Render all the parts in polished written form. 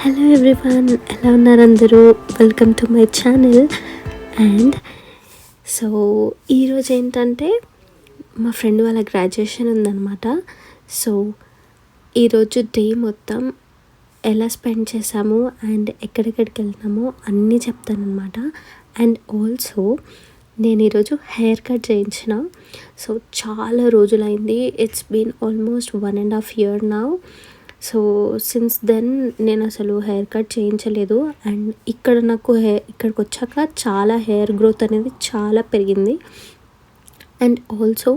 Hello everyone, ఎలా ఉన్నారు అందరూ? Welcome to my channel. And so ఈరోజు ఏంటంటే మా ఫ్రెండ్ వాళ్ళ గ్రాడ్యుయేషన్ ఉందన్నమాట. సో ఈరోజు డే మొత్తం ఎలా స్పెండ్ చేసాము అండ్ ఎక్కడెక్కడికి వెళ్తామో అన్నీ చెప్తానమాట. అండ్ ఆల్సో నేను ఈరోజు హెయిర్ కట్ చేయించిన. సో చాలా రోజులైంది, it's been almost 1.5 years now. So since then నేను అసలు హెయిర్ కట్ చేయించలేదు. అండ్ ఇక్కడ నాకు ఇక్కడికి వచ్చాక చాలా హెయిర్ గ్రోత్ అనేది చాలా పెరిగింది. అండ్ ఆల్సో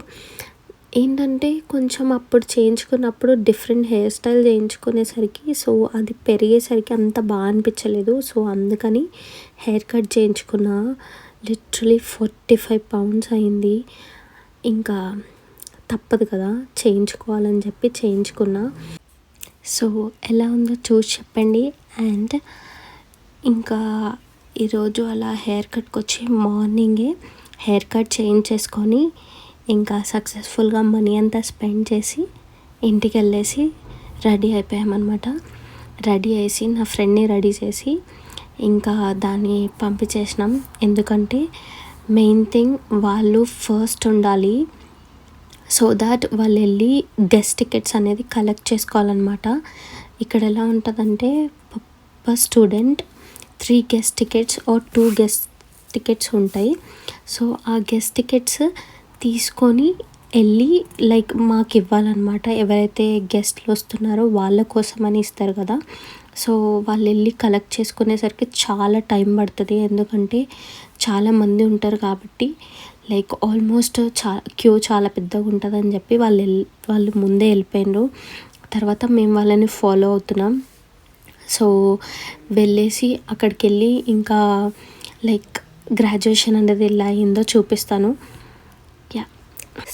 ఏంటంటే కొంచెం అప్పుడు చేయించుకున్నప్పుడు డిఫరెంట్ హెయిర్ స్టైల్ చేయించుకునేసరికి సో అది పెరిగేసరికి అంత బాగా అనిపించలేదు. సో అందుకని హెయిర్ కట్ చేయించుకున్న. లిటరలీ 45 pounds అయింది. ఇంకా తప్పదు కదా, చేయించుకోవాలని చెప్పి చేయించుకున్నా. సో ఎలా ఉందో చూసి చెప్పండి. అండ్ ఇంకా ఈరోజు అలా హెయిర్ కట్కి వచ్చి మార్నింగే హెయిర్ కట్ చేయించేసుకొని ఇంకా సక్సెస్ఫుల్గా మనీ అంతా స్పెండ్ చేసి ఇంటికి వెళ్ళేసి రెడీ అయిపోయామన్నమాట. రెడీ చేసి నా ఫ్రెండ్ని రెడీ చేసి ఇంకా దాన్ని పంపించేసినాం. ఎందుకంటే మెయిన్ థింగ్ వాళ్ళు ఫస్ట్ ఉండాలి. సో దాట్ వాళ్ళు వెళ్ళి గెస్ట్ టికెట్స్ అనేది కలెక్ట్ చేసుకోవాలన్నమాట. ఇక్కడ ఎలా ఉంటుందంటే per student 3 guest tickets or 2 guest tickets ఉంటాయి. సో ఆ గెస్ట్ టికెట్స్ తీసుకొని వెళ్ళి లైక్ మాకు ఇవ్వాలన్నమాట. ఎవరైతే గెస్ట్లు వస్తున్నారో వాళ్ళ కోసం అని ఇస్తారు కదా. సో వాళ్ళు వెళ్ళి కలెక్ట్ చేసుకునేసరికి చాలా టైం పడుతుంది. ఎందుకంటే చాలామంది ఉంటారు కాబట్టి లైక్ ఆల్మోస్ట్ క్యూ చాలా పెద్దగా ఉంటుందని చెప్పి వాళ్ళు ముందే వెళ్ళిపోయినారు. తర్వాత మేము వాళ్ళని ఫాలో అవుతున్నాం. సో వెళ్ళేసి అక్కడికి వెళ్ళి ఇంకా లైక్ గ్రాడ్యుయేషన్ అనేది ఎలా అయిందో చూపిస్తాను.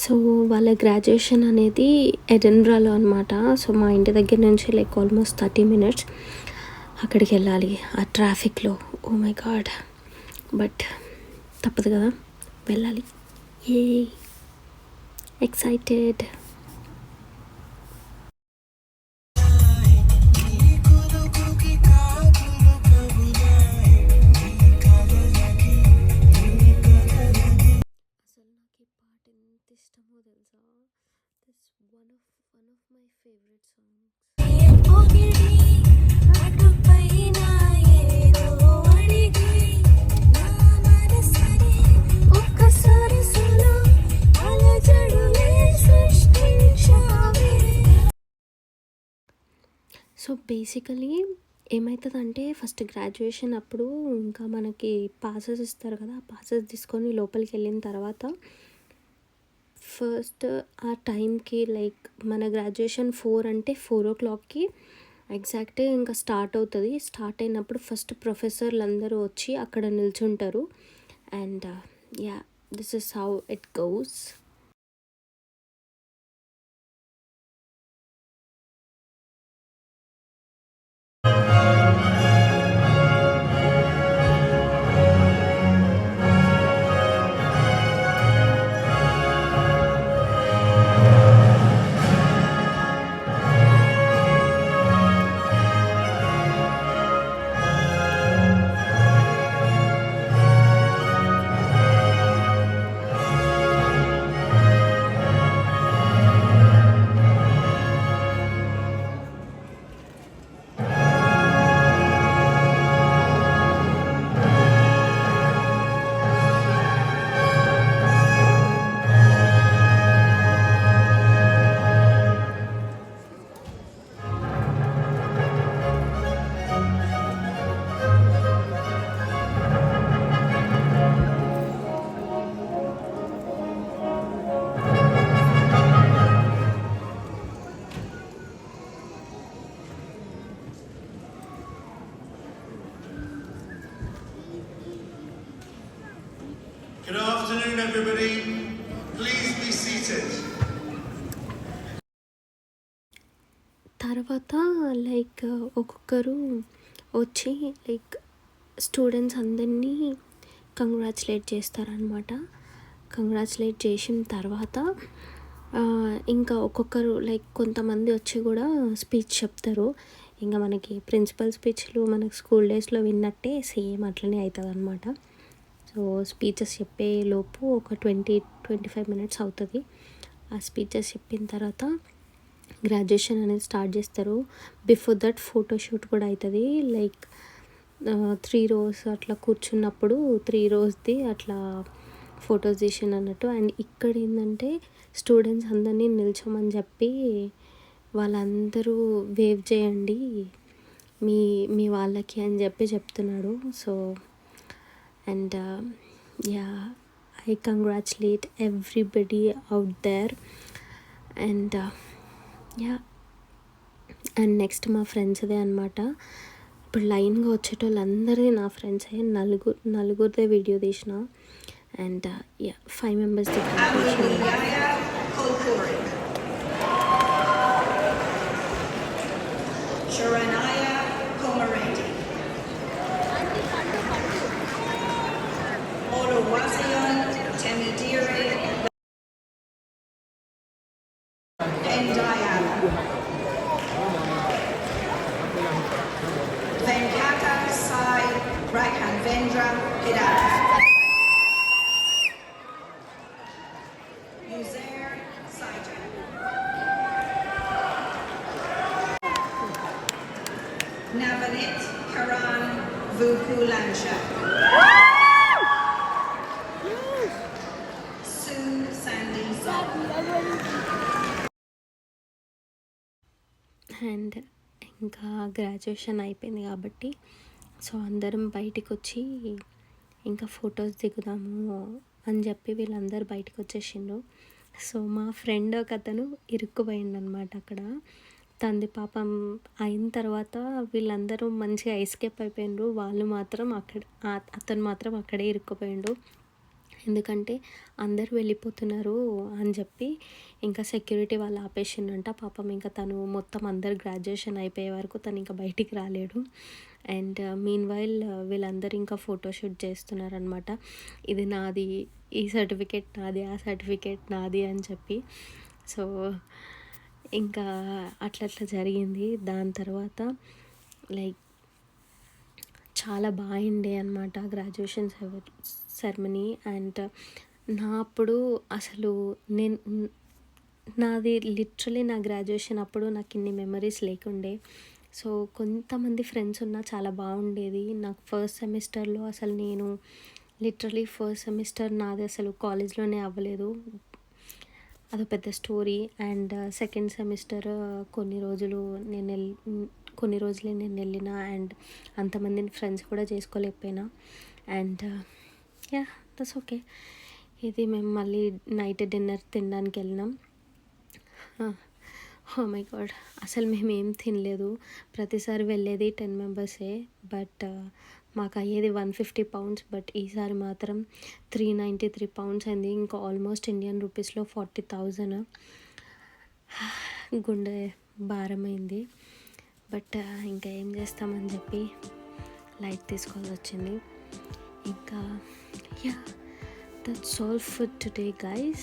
సో వాళ్ళ గ్రాడ్యుయేషన్ అనేది ఎడిన్బ్రాలో అనమాట. సో మా ఇంటి దగ్గర నుంచి లైక్ ఆల్మోస్ట్ 30 minutes అక్కడికి వెళ్ళాలి ఆ ట్రాఫిక్లో. ఓ మై గాడ్, బట్ తప్పదు కదా, వెళ్ళాలి. ఏ ఎక్సైటెడ్. అసలు నాకు ఈ పాట ఎంత ఇష్టమో తెలుసా. This one of my favourite songs. So basically ఏమవుతుందంటే ఫస్ట్ గ్రాడ్యుయేషన్ అప్పుడు ఇంకా మనకి పాసెస్ ఇస్తారు కదా. ఆ పాసెస్ తీసుకొని లోపలికి వెళ్ళిన తర్వాత ఫస్ట్ ఆ టైంకి లైక్ మన గ్రాడ్యుయేషన్ 4 అంటే 4 o'clockకి ఎగ్జాక్ట్గా ఇంకా స్టార్ట్ అవుతుంది. స్టార్ట్ అయినప్పుడు ఫస్ట్ ప్రొఫెసర్లు అందరూ వచ్చి అక్కడ నిల్చుంటారు. And yeah, this is how it goes. Good afternoon, everybody. Please be seated. తర్వాత లైక్ ఒక్కొక్కరు వచ్చి లైక్ స్టూడెంట్స్ అందరినీ కంగ్రాచులేట్ చేస్తారనమాట. కంగ్రాచులేట్ చేసిన తర్వాత ఇంకా ఒక్కొక్కరు లైక్ కొంతమంది వచ్చి కూడా స్పీచ్ చెప్తారు. ఇంకా మనకి ప్రిన్సిపల్ స్పీచ్లు మనకి స్కూల్ డేస్లో విన్నట్టే సేమ్ అట్లనే అవుతుంది అనమాట. సో స్పీచెస్ చెప్పే లోపు ఒక 20-25 మినిట్స్ అవుతుంది. ఆ స్పీచెస్ చెప్పిన తర్వాత గ్రాడ్యుయేషన్ అనేది స్టార్ట్ చేస్తారు. బిఫోర్ దట్ ఫోటోషూట్ కూడా అవుతుంది. లైక్ 3 rows అట్లా కూర్చున్నప్పుడు 3 rowsది అట్లా ఫొటోస్ తీసిన అన్నట్టు. అండ్ ఇక్కడ ఏంటంటే స్టూడెంట్స్ అందరినీ నిల్చోమని చెప్పి వాళ్ళందరూ వేవ్ చేయండి మీ మీ వాళ్ళకి అని చెప్పి చెప్తున్నాడు. So and yeah, I congratulate everybody out there. And yeah, and next మా ఫ్రెండ్స్దే అనమాట. ఇప్పుడు లైన్గా వచ్చేటోళ్ళందరిది నా ఫ్రెండ్సే. నలుగురిదే వీడియో తీసిన. అండ్ యా, 5 మెంబర్స్ది Sharanaya Komareti. Oluwaseun Temidire Endayala. Venkata Sai Rakhanvendra Hidaka. Uzair Saija. Navanit Karan Vupulansha. Sue Sandy Zong. And ఇంకా గ్రాడ్యుయేషన్ అయిపోయింది కాబట్టి సో అందరం బయటికి వచ్చి ఇంకా ఫొటోస్ దిగుదాము అని చెప్పి వీళ్ళందరూ బయటకు వచ్చేసిండ్రు. సో మా ఫ్రెండ్ ఒక అతను ఇరుక్కుపోయిండు అనమాట అక్కడ. తంది పాపం అయిన తర్వాత వీళ్ళందరూ మంచిగా ఎస్కేప్ అయిపోయిండ్రు. వాళ్ళు మాత్రం అతను మాత్రం అక్కడే ఇరుక్కుపోయిండు. ఎందుకంటే అందరూ వెళ్ళిపోతున్నారు అని చెప్పి ఇంకా సెక్యూరిటీ వాళ్ళు ఆపేసిండంట. పాపం ఇంకా తను మొత్తం అందరు గ్రాడ్యుయేషన్ అయిపోయే వరకు తను ఇంకా బయటికి రాలేడు. అండ్ మీన్ వైల్ వీళ్ళందరూ ఇంకా ఫోటోషూట్ చేస్తున్నారనమాట. ఇది నాది, ఈ సర్టిఫికేట్ నాది, ఆ సర్టిఫికేట్ నాది అని చెప్పి. సో ఇంకా అట్లా జరిగింది. దాని తర్వాత లైక్ చాలా బాగుండే అనమాట గ్రాడ్యుయేషన్ సెరమనీ. అండ్ నా అప్పుడు అసలు నాది లిటరలీ నా గ్రాడ్యుయేషన్ అప్పుడు నాకు ఇన్ని మెమరీస్ లేకుండే. సో కొంతమంది ఫ్రెండ్స్ ఉన్నా చాలా బాగుండేది. నాకు ఫస్ట్ సెమిస్టర్లో అసలు నేను లిటరలీ ఫస్ట్ సెమిస్టర్ నాది అసలు కాలేజ్లోనే అవ్వలేదు. అదో పెద్ద స్టోరీ. అండ్ సెకండ్ సెమిస్టర్ కొన్ని రోజులే నేను వెళ్ళిన. అండ్ అంతమందిని ఫ్రెండ్స్ కూడా చేసుకోలేకపోయినా. And yeah, that's okay. ఇది మేము మళ్ళీ నైట్ డిన్నర్ తినడానికి వెళ్ళినాం. ఓ మై గాడ్, అసలు మేము ఏం తినలేదు. ప్రతిసారి వెళ్ళేది 10 మెంబర్సే, బట్ మాకు అయ్యేది 150 pounds. బట్ ఈసారి మాత్రం 393 pounds అయింది. ఇంకా ఆల్మోస్ట్ ఇండియన్ రూపీస్లో 40,000. గుండె భారమైంది. బట్ ఇంకా ఏం చేస్తామని చెప్పి లైట్ తీసుకోవాల్సి వచ్చింది. ఇంకా yeah, that's all for today guys,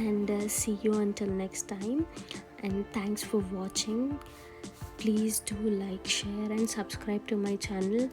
and see you until next time. And thanks for watching. Please do like, share and subscribe to my channel.